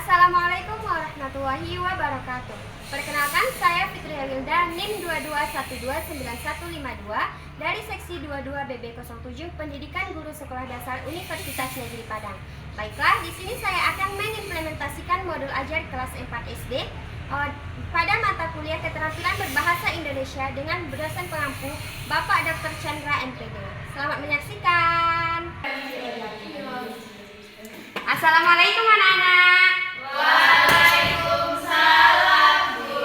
Assalamualaikum warahmatullahi wabarakatuh. Perkenalkan, saya Fitri Helilda, NIM 22129152 dari Seksi 22 BB07 Pendidikan Guru Sekolah Dasar Universitas Negeri Padang. Baiklah, di sini saya akan mengimplementasikan modul ajar kelas 4 SD pada mata kuliah keterampilan berbahasa Indonesia dengan dosen pengampu Bapak Dr. Chandra MPD. Selamat menyaksikan. Assalamualaikum anak-anak. Waalaikumsalam, Bu.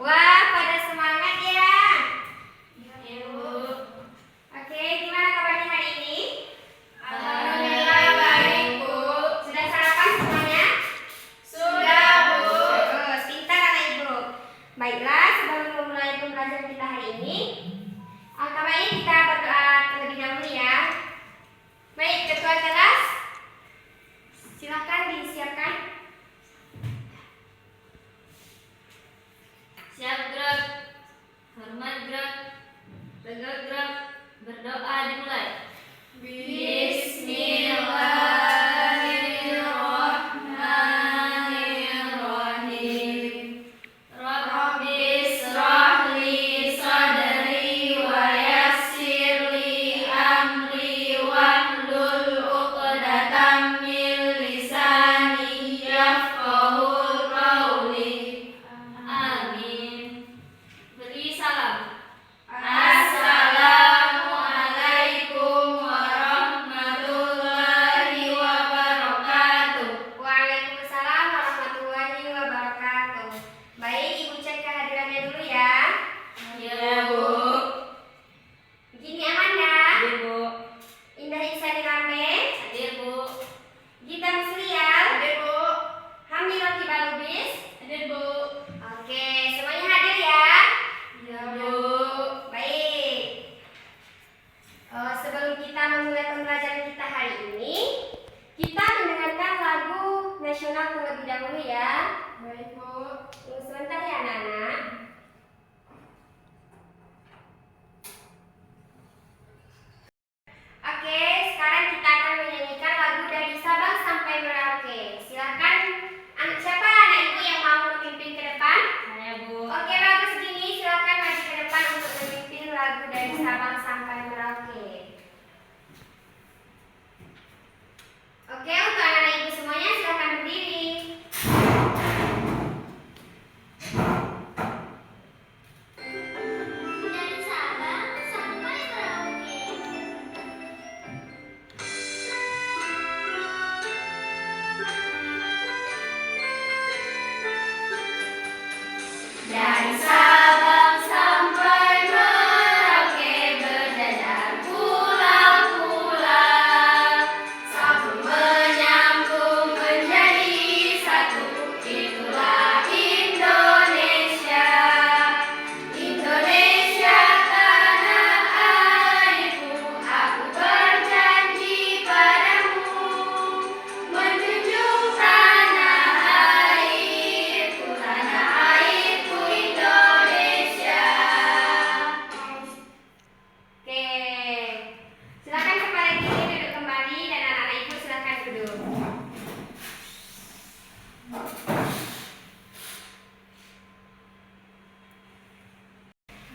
Wah, pada semangat ya. Iya, Bu. Oke, gimana kabarnya hari ini? Alhamdulillah baik, Bu. Sudah sarapan semuanya? Sudah, Bu. Bagus, pintar anak ibu. Baiklah, sebelum memulai pembelajaran kita hari ini, kabarnya kita berdoa terlebih dahulu ya. Baik, ketua kelas, silakan disiapkan. Siap gerak, hormat gerak, tegak gerak, berdoa dimulai. Bismillahirrahmanirrahim. Rabbi israh li sadri wa yassir li amri wahlul 'uqdatam min lisani yafqahu qawli. Amin. Beri salam. Assalamualaikum warahmatullahi wabarakatuh. Waalaikumsalam warahmatullahi wabarakatuh. Baik, ibu cek kehadirannya dulu ya. Ya, Bu. Gini Amanda, Hadir, Bu. Indah Insani Rame, Hadir, Bu. Gita Muslial, Hadir, Bu. Hamdi Roki Balubis. Hadir, Bu. Oke, semuanya hadir ya. Ya, Bu. Baik. Sebelum kita memulai pembelajaran kita hari ini, kita mendengarkan lagu nasional terlebih dahulu ya. Baik, Bu. Tunggu sebentar ya anak-anak. Oke, sekarang kita akan menyanyikan lagu dari Sabang sampai Merauke. Silakan, siapa anak ibu yang mau memimpin ke depan? Saya, Bu. Oke, bagus gini. Silakan maju ke depan untuk memimpin lagu dari Sabang sampai Merauke. Oke, untuk anak-anak ibu semuanya silakan berdiri. Dari Sabang sampai Merauke. Dari Sabang sampai Merauke berjajar pulau-pulau, sambung menyambung menjadi satu. Itulah Indonesia, Indonesia tanah airku. Aku berjanji padamu, menjunjung tanah airku, tanah airku Indonesia. Oke, silakan kembali duduk kembali dan anak-anak ibu silakan duduk.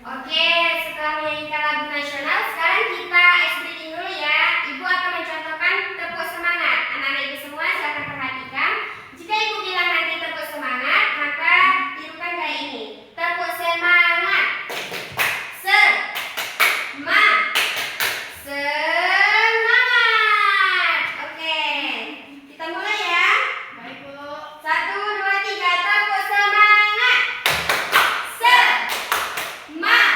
Oke, setelah menyanyikan lagu nasional, sekarang kita ice breathing dulu ya. Ibu akan mencontohkan tepuk semangat. Anak-anak ibu semua silakan perhatikan. Jika ibu bilang nanti tepuk semangat, maka tirukan kayak ini. Tepuk semangat. Semangat. Oke, kita mulai ya. Baik, Bu. 1, 2, 3, tepuk semangat. Semangat.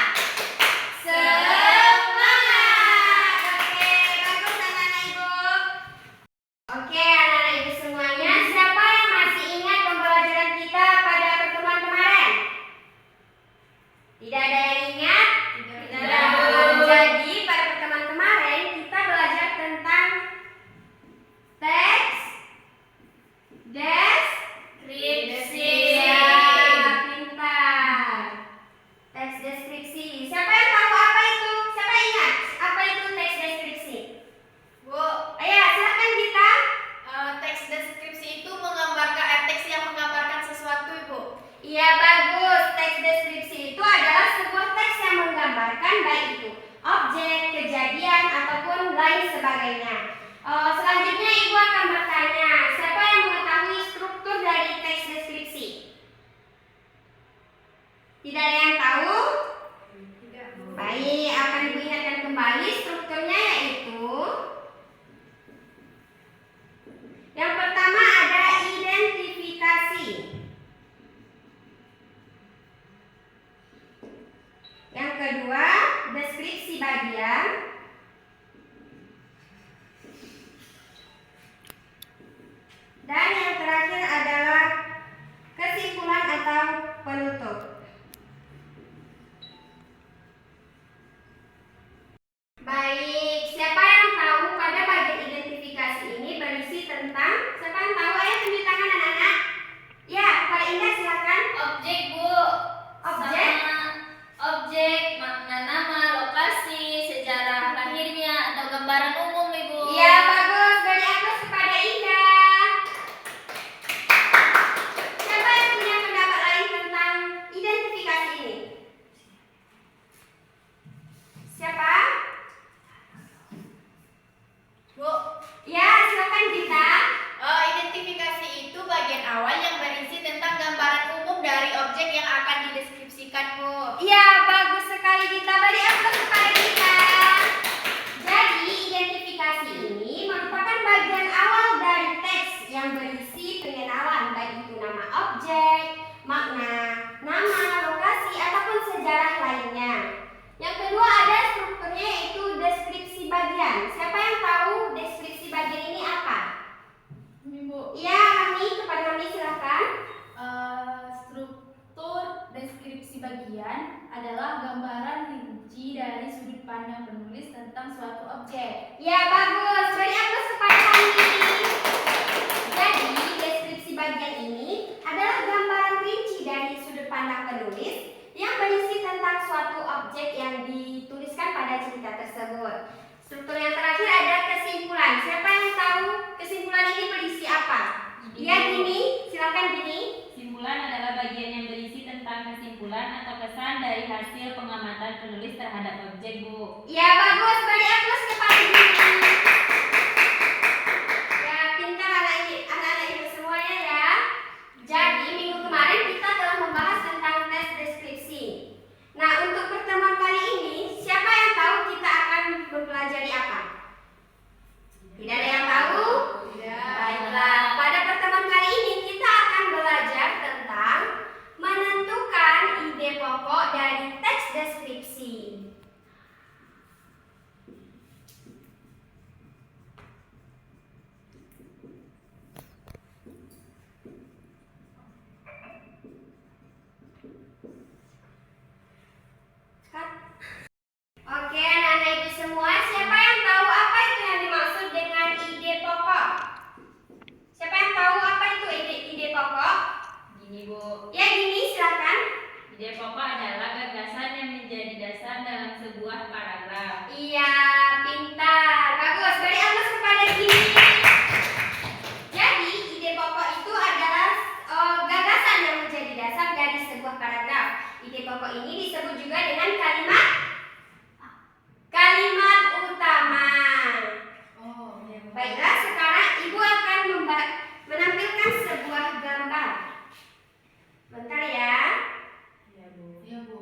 menggambarkan menunjukkan baik itu objek, kejadian, ataupun lain sebagainya. Selanjutnya Ibu akan bertanya, siapa yang mengetahui struktur dari teks deskripsi? Tidak ada yang tahu? Baik, akan Ibu ingatkan kembali strukturnya, yaitu yang pertama ada identifikasi. Yang kedua, deskripsi bagian. Dan yang terakhir adalah kesimpulan atau penutup. Baik, siapa yang tahu pada bagian identifikasi ini berisi tentang, siapa yang tahu? Ayo tunjuk tangan anak-anak. Ya, Kepala Indah silakan. Objek, Bu. Objek? Sama objek, makna nama, lokasi, sejarah lahirnya, atau gambaran umum, Ibu. Iya, bagus. Beri aplaus kepada Indah. Siapa yang punya pendapat lain tentang identifikasi ini? Siapa? Bu, Ya, silakan Gita. identifikasi itu bagian awal yang berisi tentang gambaran umum dari objek yang akan dideskripsikan, Bu. Iya, bagus sekali Gita. Beri aplaus kepada Gita. Jadi, identifikasi ini merupakan bagian awal dari teks yang berisi pengenalan, baik itu nama objek, makna, nama, lokasi, ataupun sejarah lainnya. Yang kedua ada strukturnya, yaitu deskripsi bagian. Siapa yang tahu deskripsi bagian ini apa? Ini, Bu. Iya, Hani, kepada Hani silakan. Struktur deskripsi bagian adalah gambaran rinci dari sudut pandang penulis tentang suatu objek. Ya, bagus. Beri aplaus kepada Hani. Jadi, deskripsi bagian ini adalah gambaran rinci dari sudut pandang penulis yang berisi tentang suatu objek yang dituliskan pada cerita tersebut. Struktur yang terakhir ada kesimpulan. Siapa yang tahu kesimpulan ini berisi apa? Ya, Gini. Silakan Gini. Kesimpulan adalah bagian yang berisi tentang kesimpulan atau kesan dari hasil pengamatan penulis terhadap objek, Bu. Ya, bagus. Beri aplaus kepada Gini. Ya, pintar anak-anak ibu semuanya ya. Jadi, minggu kemarin kita telah membahas tentang tes deskripsi. Nah, untuk pertemuan kali ini, siapa yang tahu kita akan mempelajari apa? Tidak ada yang tahu? Baiklah, pada pertemuan kali ini kita akan belajar tentang menentukan ide pokok dari teks deskripsi. Oke, anak-anak ibu semua, siapa yang tahu apa itu yang dimaksud dengan ide pokok? Siapa yang tahu apa itu ide pokok? Gini, Bu. Ya, Gini, silakan. Ide pokok adalah gagasan yang menjadi dasar dalam sebuah paragraf. Iya, pintar. Bagus, beri aplaus kepada Gini. Jadi, ide pokok itu adalah gagasan yang menjadi dasar dari sebuah paragraf. Ide pokok ini disebut juga dengan kalimat utama. Oh, iya, Bu. Baiklah, sekarang Ibu akan menampilkan sebuah gambar. Bentar ya. Ya, Bu. Iya, Bu.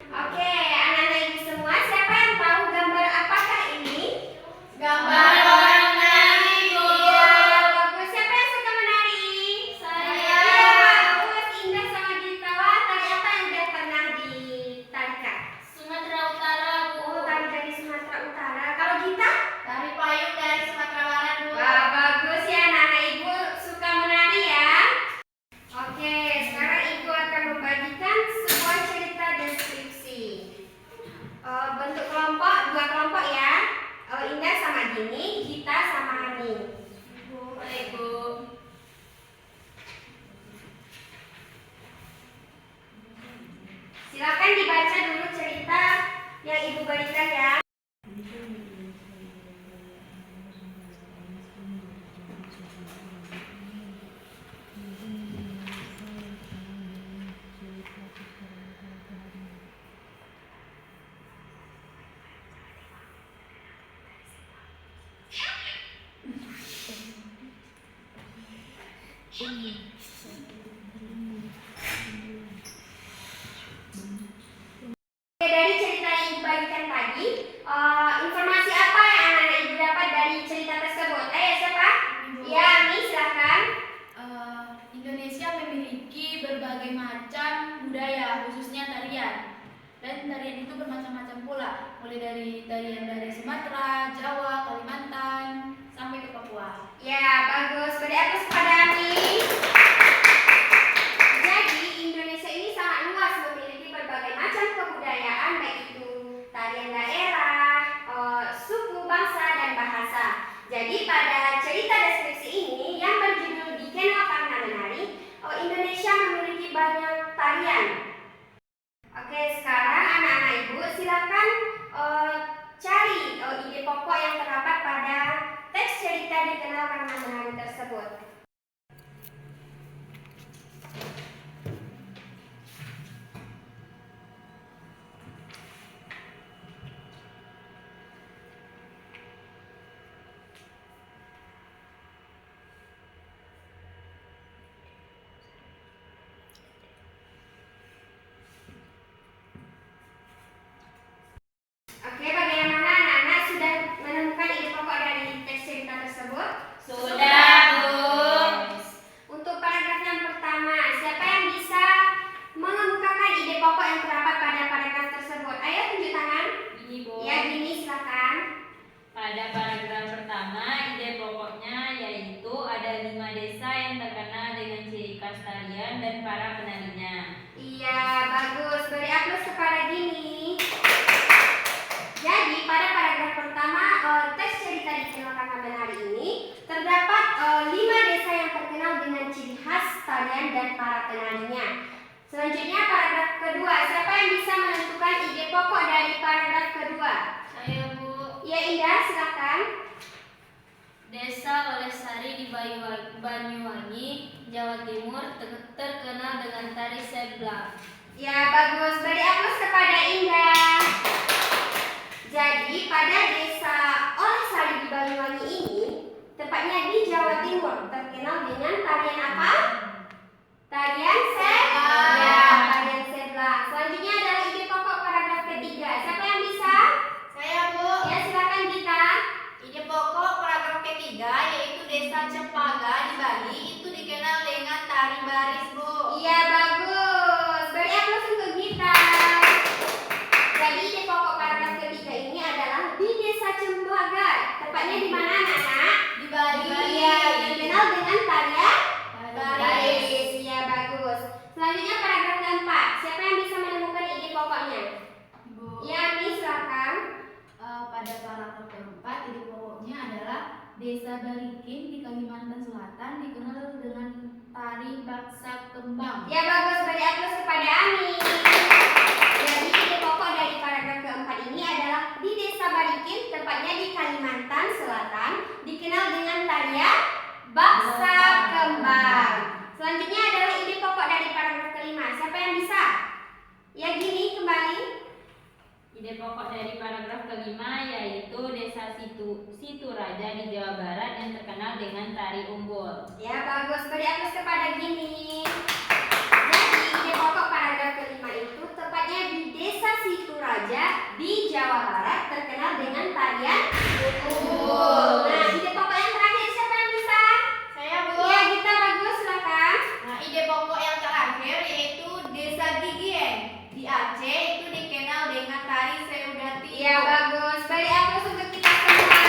Oke, anak-anak ibu semua, siapa yang tahu gambar apakah ini? Gambar orang menari, Bu. Iya, bagus. Siapa yang suka menari? Saya. Iya, bagus. Indah sama Gita. Wah, tari apa yang udah pernah ditarikan? Sumatera Utara, Bu. Oh, tari dari Sumatera Utara. Kalau Gita? Tari payung dari Sumatera Barat, Bu. Wah, bagus ya, anak-anak ibu suka menari ya. Oke, sekarang ibu akan membagikan sebuah cerita deskripsi. Bentuk kelompok, dua kelompok ya. Indah sama Gini, Gita sama Hani. Baik, Bu. Silakan dibaca dulu cerita yang ibu berikan ya. Oke, dari cerita yang dibagikan tadi, informasi apa yang anak-anak ibu dapat dari cerita tersebut? Ayo siapa? Ya, Ami, silakan. Indonesia memiliki berbagai macam budaya, khususnya tarian. Dan tarian itu bermacam-macam pula, mulai dari tarian dari Sumatera, Jawa, Kalimantan, sampai ke Papua. Ya, bagus. Beri aplaus kepada Ami. Jadi, Indonesia ini sangat luas, memiliki berbagai macam kebudayaan, baik itu tarian daerah, suku, bangsa, dan bahasa. Jadi, pada cerita deskripsi ini yang berjudul Dikenal Karena Menari, Indonesia memiliki banyak tarian. Oke, sekarang anak-anak ibu silakan cari ide pokok yang terdapat pada teks cerita Dikenal Karena Menari tersebut. Oke, bagaimana anak-anak sudah menemukan ide pokok dari teks cerita tersebut? Sudah, Bu. Untuk paragraf yang pertama, siapa yang bisa mengemukakan ide pokok yang terdapat pada paragraf tersebut? Ayo tunjuk tangan. Ini, Bu. Ya, gini silakan. Pada paragraf pertama, ide pokoknya yaitu ada 5 desa yang terkenal dengan ciri khas tarian dan para penarinya. Iya, bagus. Beri aplaus kepada Gini. Jadi, pada paragraf pertama, teks cerita Dikenal Karena Menari ini terdapat 5 desa yang terkenal dengan ciri khas tarian dan para penarinya. Selanjutnya, paragraf kedua. Siapa yang bisa menentukan ide pokok dari paragraf kedua? Saya, Bu. Ya, Indah, silakan. Desa Olesari di Banyuwangi, Jawa Timur terkenal dengan tari seblak. Ya, bagus. Beri aplaus kepada Indah. Jadi, pada desa Olesari di Banyuwangi ini, tepatnya di Jawa Timur, terkenal dengan tarian apa? Tarian seblak. Ya, tarian seblak. Selanjutnya adalah ide pokok paragraf ketiga. Siapa yang bisa? Saya, Bu. Ya, silakan Gita. Ide pokok paragraf ketiga yaitu Desa Cempaka di Bali itu dikenal dengan tari baris, Bu. Iya, bagus. Beri aplaus untuk Gita. Jadi, ide pokok paragraf ketiga ini adalah di Desa Cempaka. Tepatnya di mana, anak-anak? Di Bali. Iya, dikenal dengan tarian Baris. Iya, bagus. Selanjutnya paragraf keempat. Siapa yang bisa menemukan ide pokoknya? Bu. Ya, Miss, silakan. Pada paragraf keempat ide pokoknya adalah Desa Barikin di Kalimantan Selatan dikenal dengan tari baksa kembang. Ya, bagus. Beri aplaus kepada Ami. Jadi, ide pokok dari paragraf keempat ini adalah di Desa Barikin, tepatnya di Kalimantan Selatan, dikenal dengan tarian baksa kembang. Selanjutnya adalah ide pokok dari paragraf kelima. Siapa yang bisa? Ya, Gini, kembali. Ide pokok dari paragraf kelima yaitu Desa Situ Raja di Jawa Barat yang terkenal dengan tari umbul. Ya, bagus. Beri aplaus kepada Gini. Jadi, ide pokok paragraf kelima itu tepatnya di Desa Situ Raja di Jawa Barat terkenal dengan tarian umbul. Nah, ide pokok yang terakhir siapa yang bisa? Saya, Bu. Ya, Gita, bagus. Silakan. Nah, ide pokok yang terakhir yaitu Desa Gigien di Aceh itu dikenal dengan tari seudati. Ya, bagus. Beri aplaus untuk kita semua.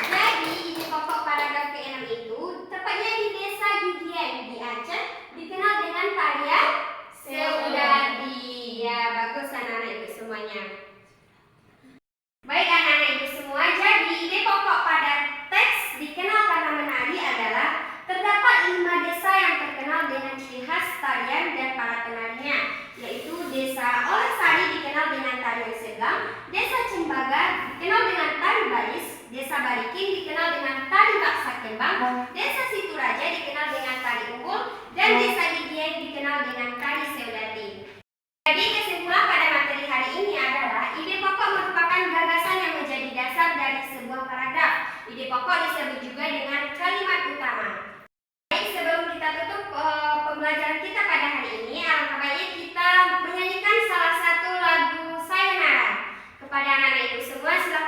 Jadi, ide pokok paragraf ke-6 itu tepatnya di Desa Gigien di Aceh dikenal dengan tarian seudati. Ya, bagus anak-anak ibu semuanya. Baik anak-anak ibu semua, jadi ide pokok pada teks Dikenal Karena Menari adalah terdapat 5 desa yang terkenal dengan ciri khas tarian dan para penarinya, yaitu Desa Olesari dikenal dengan tarian seblak, Desa Cembaga dikenal dengan tari baris, Desa Barikin dikenal dengan tari baksa kembang, Desa Situ Raja dikenal dengan tari umbul, dan Desa Gigien dikenal dengan tari seudati. Jadi kesimpulan pada materi hari ini adalah ide pokok merupakan gagasan yang menjadi dasar dari sebuah paragraf. Ide pokok disebut juga dengan kalimat utama. Baik, sebelum kedua silakan